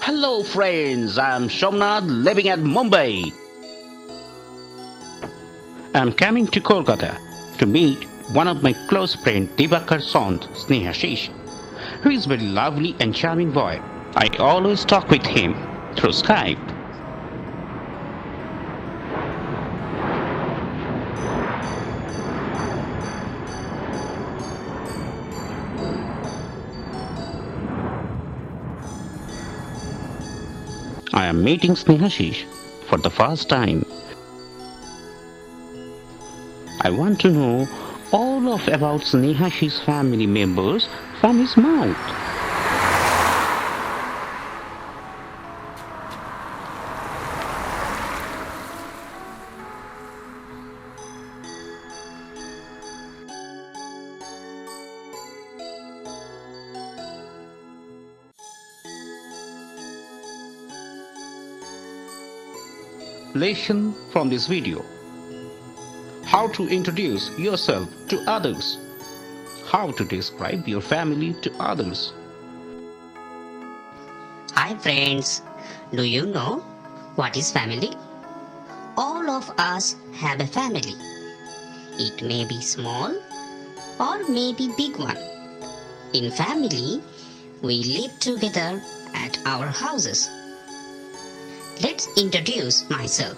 Hello friends, I'm Somnath living at Mumbai. I'm coming to Kolkata to meet one of my close friend Divakar Sant Snehashish, who is a very lovely and charming boy. I always talk with him through Skype. I am meeting Snehashish for the first time. I want to know all of about Snehashish's family members from his mouth. Lesson from this video: how to introduce yourself to others, how to describe your family to others. Hi friends, do you know what is family? All of us have a family. It may be small or maybe big one. In family, we live together at our houses. Let's introduce myself.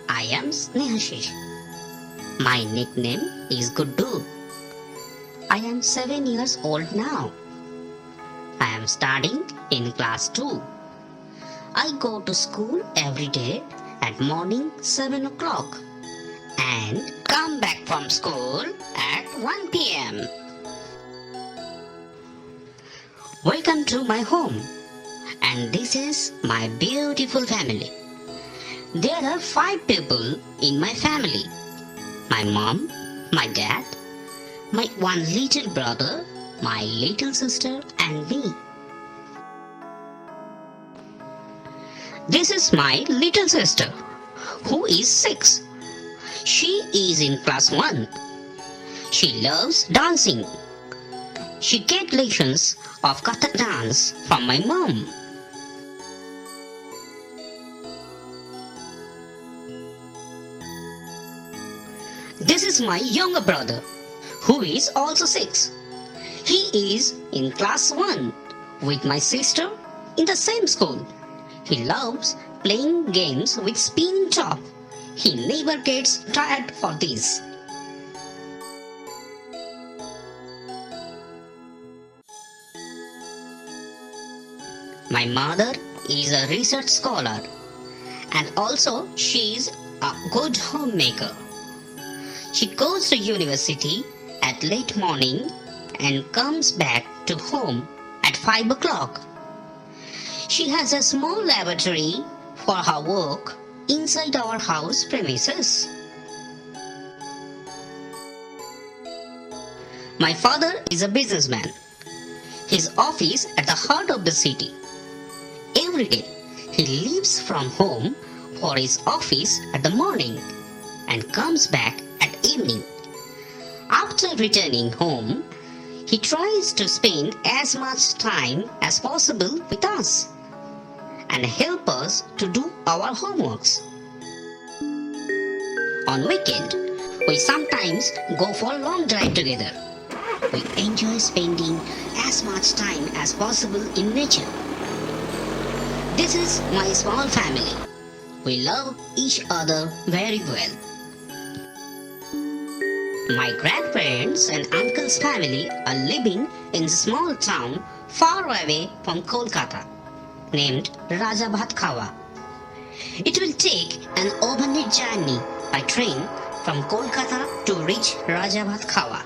I am Snehashish. My nickname is Guddu. I am 7 years old now. I am studying in class 2. I go to school every day at morning 7 o'clock and come back from school at 1 p.m. Welcome to my home, and this is my beautiful family. There are 5 people in my family: my mom, my dad, my one little brother, my little sister, and me. This is my little sister, who is 6. She is in class 1. She loves dancing. She gets lessons of Kathak dance from my mom. This is my younger brother, who is also 6. He is in class 1 with my sister in the same school. He loves playing games with spinning top. He never gets tired for this. My mother is a research scholar, and also she is a good homemaker. She goes to university at late morning and comes back to home at 5 o'clock. She has a small laboratory for her work inside our house premises. My father is a businessman. His office at the heart of the city. Every day he leaves from home for his office at the morning and comes back at evening. After returning home, he tries to spend as much time as possible with us and help us to do our homeworks. On weekend, we sometimes go for a long drive together. We enjoy spending as much time as possible in nature. This is my small family. We love each other very well. My grandparents and uncle's family are living in a small town far away from Kolkata, named Rajabhat Khawa. It will take an overnight journey by train from Kolkata to reach Rajabhat Khawa.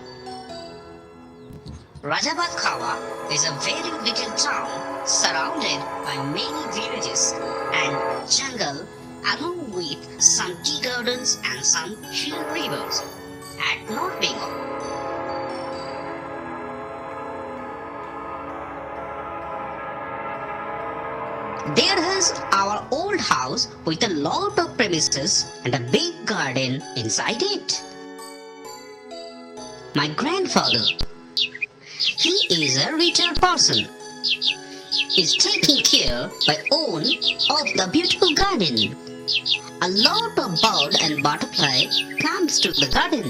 Rajabhat Khawa is a very little town surrounded by many villages and jungle, along with some tea gardens and some hill rivers at North Bengal. There is our old house with a lot of premises and a big garden inside it. My grandfather, he is a retired person. is taking care by own of the beautiful garden. A lot of bird and butterfly comes to the garden.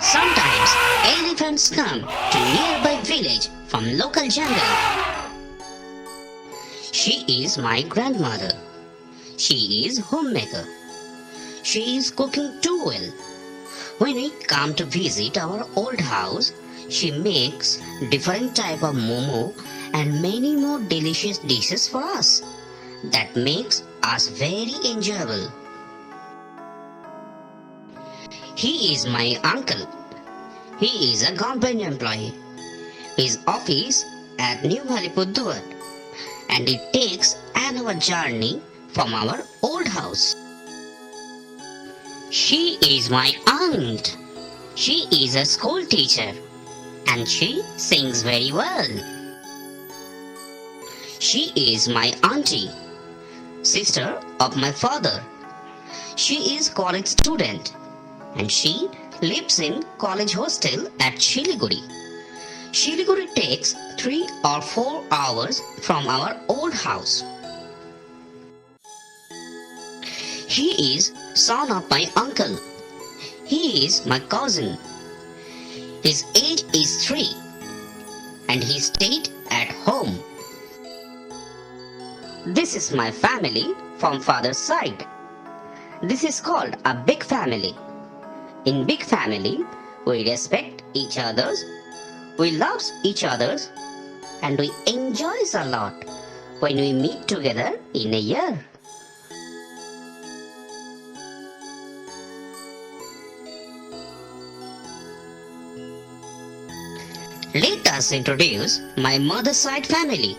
Sometimes elephants come to nearby village from local jungle. She is my grandmother. She is homemaker. She is cooking too well. When we come to visit our old house, she makes different type of momo and many more delicious dishes for us. That makes us very enjoyable. He is my uncle. He is a government employee. His office at New Halipudduar, and it takes an hour journey from our old house. She is my aunt. She is a school teacher and she sings very well. She is my auntie, sister of my father. She is college student and she lives in college hostel at Shiliguri. Shiliguri takes 3 or 4 hours from our old house. He is son of my uncle. He is my cousin. His age is 3 and he stayed at home. This is my family from father's side. This is called a big family. In big family, we respect each others, we love each others, and we enjoy a lot when we meet together in a year. Let us introduce my mother's side family.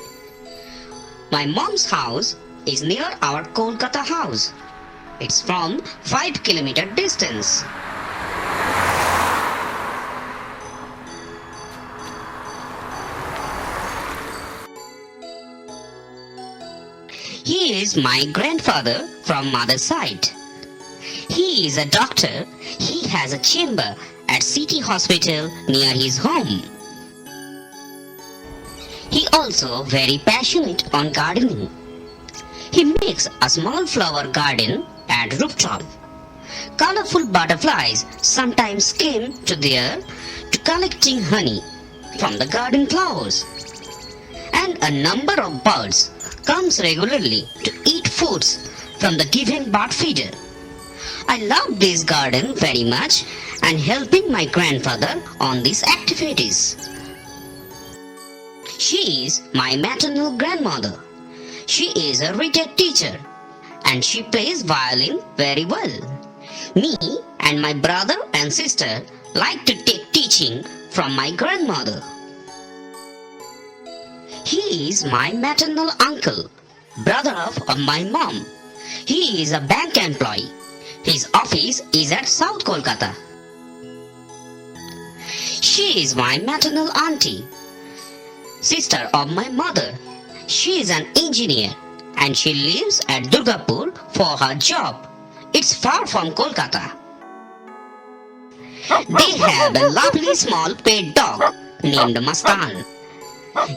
My mom's house is near our Kolkata house. It's from 5 kilometer distance. He is my grandfather from mother's side. He is a doctor. He has a chamber at City Hospital near his home. He also very passionate on gardening. He makes a small flower garden at rooftop. Colorful butterflies sometimes came to there to collecting honey from the garden flowers. And a number of birds comes regularly to eat foods from the given bird feeder. I love this garden very much and helping my grandfather on these activities. She is my maternal grandmother. She is a retired teacher and she plays violin very well. Me and my brother and sister like to take teaching from my grandmother. He is my maternal uncle, brother of my mom. He is a bank employee. His office is at South Kolkata. She is my maternal auntie, sister of my mother. She is an engineer and she lives at Durgapur for her job. It's far from Kolkata. They have a lovely small pet dog named Mastan.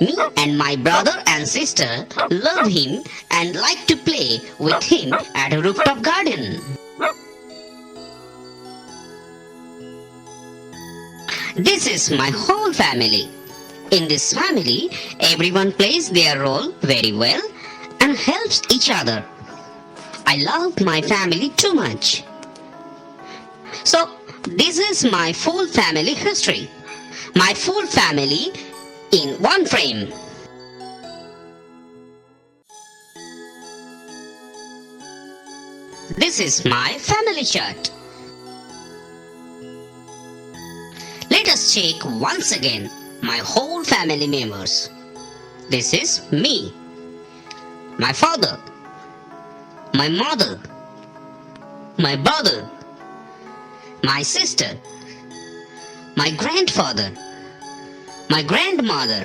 Me and my brother and sister love him and like to play with him at a rooftop garden. This is my whole family. In this family, everyone plays their role very well and helps each other. I love my family too much. So, this is my full family history. My full family in one frame. This is my family chart. Let us check once again my whole family members. This is me, my father, my mother, my brother, my sister, my grandfather, my grandmother,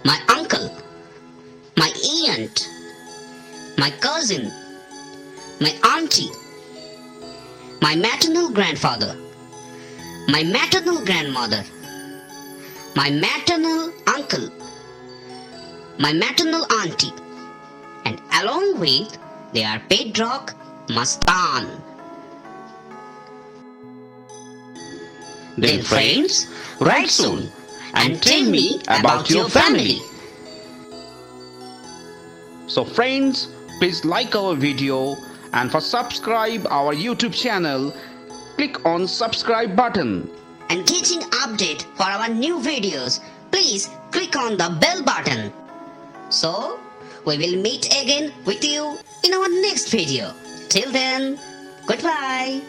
my uncle, my aunt, my cousin, my auntie, my maternal grandfather, my maternal grandmother, my maternal uncle, my maternal auntie, and along with their pet dog, Mastan. Then friends, write soon and tell me about your family. So friends, please like our video, and for subscribe our YouTube channel, click on subscribe button. And getting update for our new videos, please click on the bell button. So, we will meet again with you in our next video. Till then, goodbye.